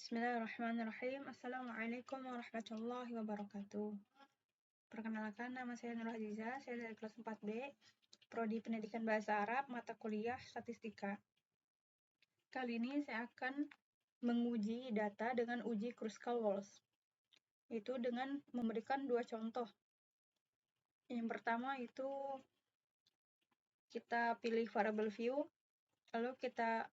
Bismillahirrahmanirrahim. Assalamualaikum warahmatullahi wabarakatuh. Perkenalkan, nama saya Nur Aziza, saya dari kelas 4B, Prodi Pendidikan Bahasa Arab, mata kuliah Statistika. Kali ini saya akan menguji data dengan uji Kruskal-Walsh, itu dengan memberikan dua contoh. Yang pertama itu kita pilih variable view, lalu kita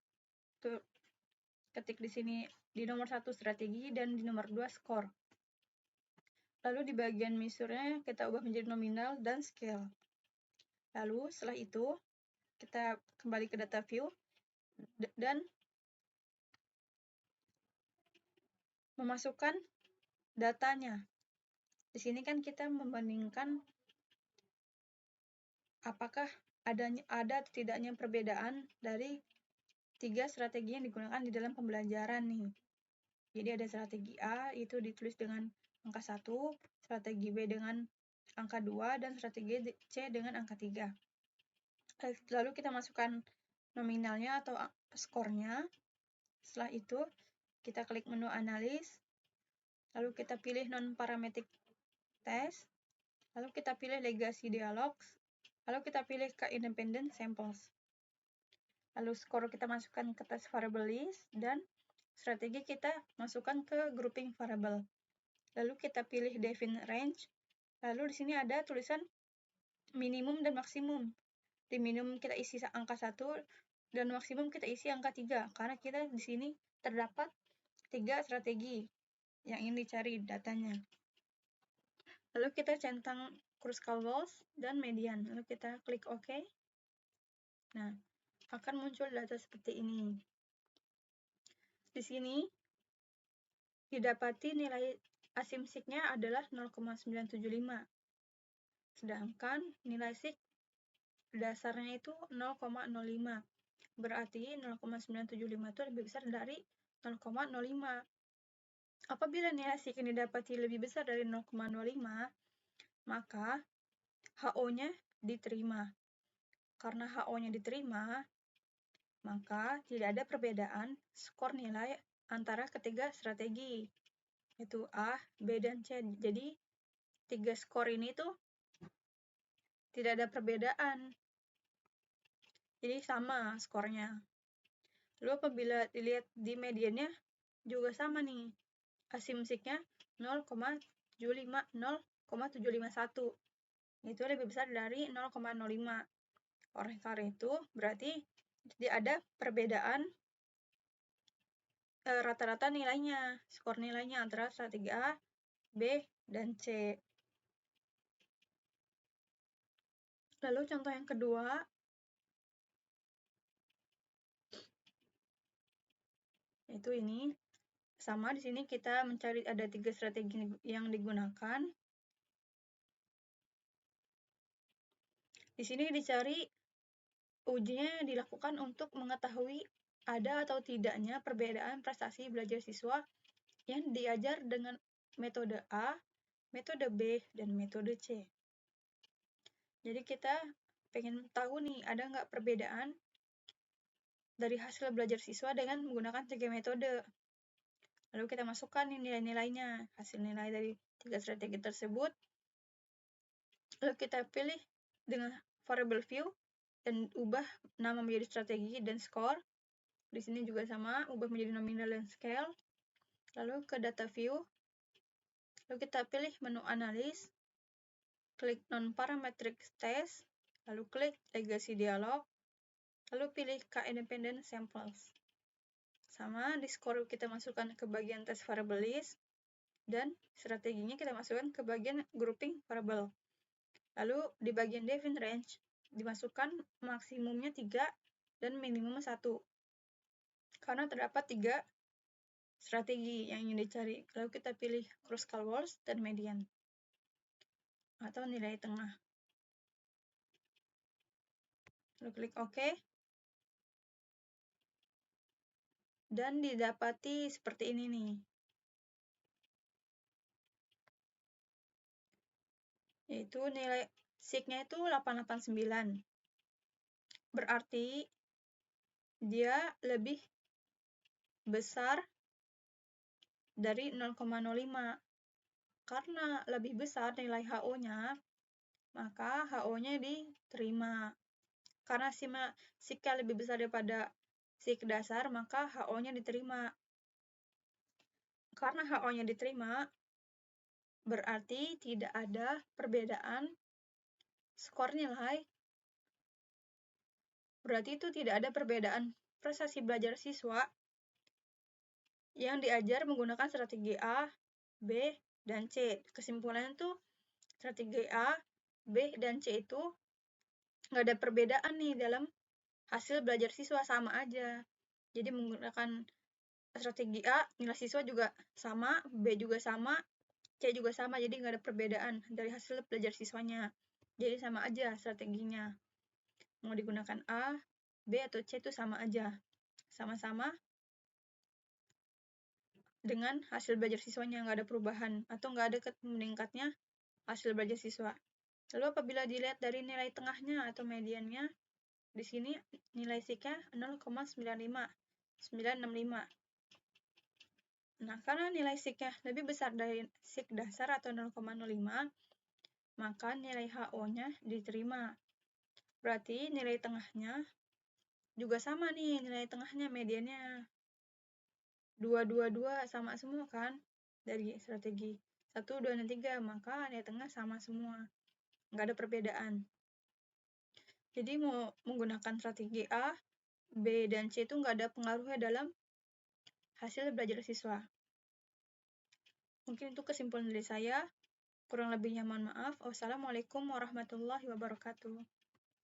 ketik di sini di nomor 1 strategi dan di nomor 2 skor. Lalu di bagian measure-nya kita ubah menjadi nominal dan scale. Lalu setelah itu kita kembali ke data view dan memasukkan datanya. Di sini kan kita membandingkan apakah ada atau tidaknya perbedaan dari 3 strategi yang digunakan di dalam pembelajaran nih. Jadi ada strategi A itu ditulis dengan angka 1, strategi B dengan angka 2, dan strategi C dengan angka 3. Lalu kita masukkan nominalnya atau skornya. Setelah itu kita klik menu analis, lalu kita pilih non-parametric test, lalu kita pilih legacy dialogs, lalu kita pilih ke independent samples. Lalu skor kita masukkan ke test variable list, dan strategi kita masukkan ke grouping variable. Lalu kita pilih define range, lalu di sini ada tulisan minimum dan maksimum. Di minimum kita isi angka 1, dan maksimum kita isi angka 3, karena kita di sini terdapat 3 strategi yang ingin dicari datanya. Lalu kita centang Kruskal-Walsh dan median, lalu kita klik OK. Nah, akan muncul data seperti ini. Di sini didapati nilai asimsiknya adalah 0,975, sedangkan nilai sik dasarnya itu 0,05. Berarti 0,975 itu lebih besar dari 0,05. Apabila nilai sik ini didapati lebih besar dari 0,05, maka HO-nya diterima. Karena HO-nya diterima, maka tidak ada perbedaan skor nilai antara ketiga strategi, yaitu A, B, dan C. Jadi, 3 skor ini tuh tidak ada perbedaan. Jadi sama skornya. Lalu apabila dilihat di mediannya juga sama nih. Asimsiknya 0,751. Itu lebih besar dari 0,05. Oleh karena itu, berarti tidak ada perbedaan rata-rata nilainya, skor nilainya antara strategi A, B, dan C. Lalu contoh yang kedua, itu ini. Sama di sini kita mencari ada 3 strategi yang digunakan. Di sini dicari ujinya dilakukan untuk mengetahui ada atau tidaknya perbedaan prestasi belajar siswa yang diajar dengan metode A, metode B, dan metode C. Jadi kita pengen tahu nih, ada nggak perbedaan dari hasil belajar siswa dengan menggunakan 3 metode. Lalu kita masukkan nih nilai-nilainya, hasil nilai dari 3 strategi tersebut. Lalu kita pilih dengan variable view dan ubah nama menjadi strategi dan skor. Di sini juga sama, ubah menjadi nominal dan scale. Lalu ke data view. Lalu kita pilih menu analis, klik non-parametric test, lalu klik legacy dialog, lalu pilih ke independent samples. Sama, di skor kita masukkan ke bagian test variable list, dan strateginya kita masukkan ke bagian grouping variable. Lalu di bagian define range, dimasukkan maksimumnya 3 dan minimum 1. Karena terdapat 3 strategi yang ingin dicari. Lalu kita pilih Kruskal-Walsh dan median, atau nilai tengah. Lalu klik OK. Dan didapati seperti ini nih. Yaitu nilai SIG-nya itu 889. Berarti dia lebih besar dari 0,05. Karena lebih besar nilai HO-nya, maka HO-nya diterima. Karena sik lebih besar daripada sik dasar, maka HO-nya diterima. Karena HO-nya diterima, berarti tidak ada perbedaan skor nilai. Berarti itu tidak ada perbedaan prestasi belajar siswa yang diajar menggunakan strategi A, B, dan C. Kesimpulannya tuh strategi A, B, dan C itu nggak ada perbedaan nih dalam hasil belajar siswa, sama aja. Jadi menggunakan strategi A, nilai siswa juga sama, B juga sama, C juga sama, jadi nggak ada perbedaan dari hasil belajar siswanya. Jadi sama aja strateginya. Mau digunakan A, B, atau C itu sama aja. Sama-sama dengan hasil belajar siswanya, nggak ada perubahan atau nggak ada meningkatnya hasil belajar siswa. Lalu apabila dilihat dari nilai tengahnya atau mediannya, di sini nilai SIK-nya 0,965. Nah, karena nilai SIK-nya lebih besar dari SIK dasar atau 0,05, maka nilai HO-nya diterima. Berarti nilai tengahnya juga sama nih, nilai tengahnya mediannya 222, sama semua kan dari strategi 1, 2, dan 3, maka nilai tengah sama semua, nggak ada perbedaan. Jadi mau menggunakan strategi A, B, dan C itu nggak ada pengaruhnya dalam hasil belajar siswa. Mungkin itu kesimpulan dari saya. Kurang lebihnya mohon maaf. Wassalamualaikum warahmatullahi wabarakatuh.